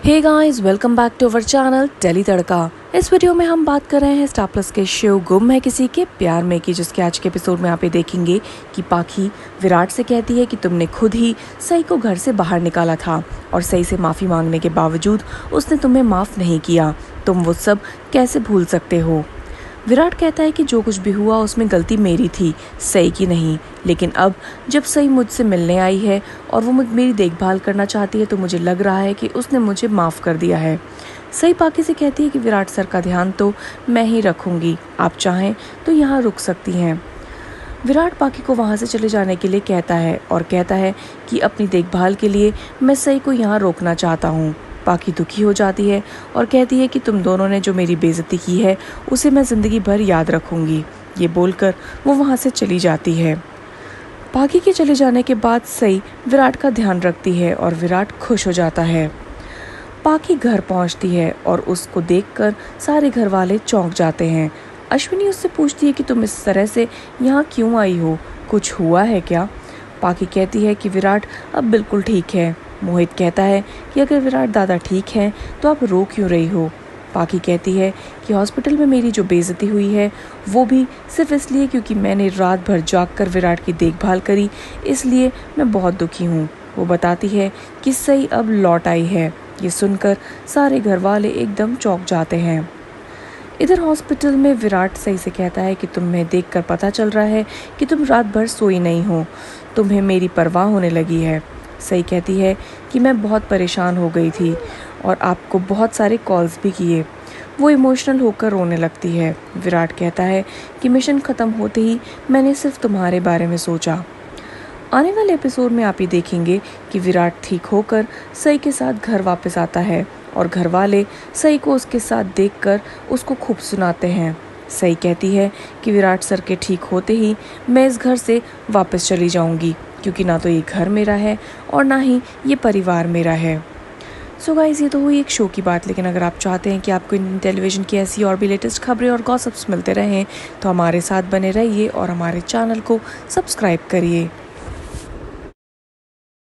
Hey guys, welcome back to our channel Telly Tadka. इस video में हम बात कर रहे हैं स्टार प्लस के शो गुम है किसी के प्यार में की, जिसके आज के एपिसोड में आप ये देखेंगे कि पाखी विराट से कहती है कि तुमने खुद ही सई को घर से बाहर निकाला था और सई से माफ़ी मांगने के बावजूद उसने तुम्हें माफ़ नहीं किया। तुम वो सब कैसे भूल सकते हो। विराट कहता है कि जो कुछ भी हुआ उसमें गलती मेरी थी, सई की नहीं। लेकिन अब जब सई मुझसे मिलने आई है और वो मेरी देखभाल करना चाहती है तो मुझे लग रहा है कि उसने मुझे माफ़ कर दिया है। सई पाखी से कहती है कि विराट सर का ध्यान तो मैं ही रखूँगी, आप चाहें तो यहाँ रुक सकती हैं। विराट पाखी को वहाँ से चले जाने के लिए कहता है और कहता है कि अपनी देखभाल के लिए मैं सई को यहाँ रोकना चाहता हूँ। पाखी दुखी हो जाती है और कहती है कि तुम दोनों ने जो मेरी बेइज्जती की है उसे मैं ज़िंदगी भर याद रखूँगी। ये बोलकर वो वहाँ से चली जाती है। पाखी के चले जाने के बाद सई विराट का ध्यान रखती है और विराट खुश हो जाता है। पाखी घर पहुँचती है और उसको देखकर सारे घर वाले चौंक जाते हैं। अश्विनी उससे पूछती है कि तुम इस तरह से यहाँ क्यों आई हो, कुछ हुआ है क्या? पाखी कहती है कि विराट अब बिल्कुल ठीक है। मोहित कहता है कि अगर विराट दादा ठीक हैं तो आप रो क्यों रही हो। पाखी कहती है कि हॉस्पिटल में मेरी जो बेइज्जती हुई है वो भी सिर्फ इसलिए क्योंकि मैंने रात भर जागकर विराट की देखभाल करी, इसलिए मैं बहुत दुखी हूँ। वो बताती है कि सई अब लौट आई है। ये सुनकर सारे घर वाले एकदम चौंक जाते हैं। इधर हॉस्पिटल में विराट सई से कहता है कि तुम्हें देखकर पता चल रहा है कि तुम रात भर सोई नहीं हो, तुम्हें मेरी परवाह होने लगी है। सई कहती है कि मैं बहुत परेशान हो गई थी और आपको बहुत सारे कॉल्स भी किए। वो इमोशनल होकर रोने लगती है। विराट कहता है कि मिशन ख़त्म होते ही मैंने सिर्फ तुम्हारे बारे में सोचा। आने वाले एपिसोड में आप ये देखेंगे कि विराट ठीक होकर सई के साथ घर वापस आता है और घर वाले सई को उसके साथ देखकर उसको खूब सुनाते हैं। सई कहती है कि विराट सर के ठीक होते ही मैं इस घर से वापस चली जाऊंगी, क्योंकि ना तो ये घर मेरा है और ना ही ये परिवार मेरा है। सो गाइस, ये तो हुई एक शो की बात, लेकिन अगर आप चाहते हैं कि आपको इंडियन टेलीविज़न की ऐसी और भी लेटेस्ट खबरें और गॉसिप्स मिलते रहें तो हमारे साथ बने रहिए और हमारे चैनल को सब्सक्राइब करिए।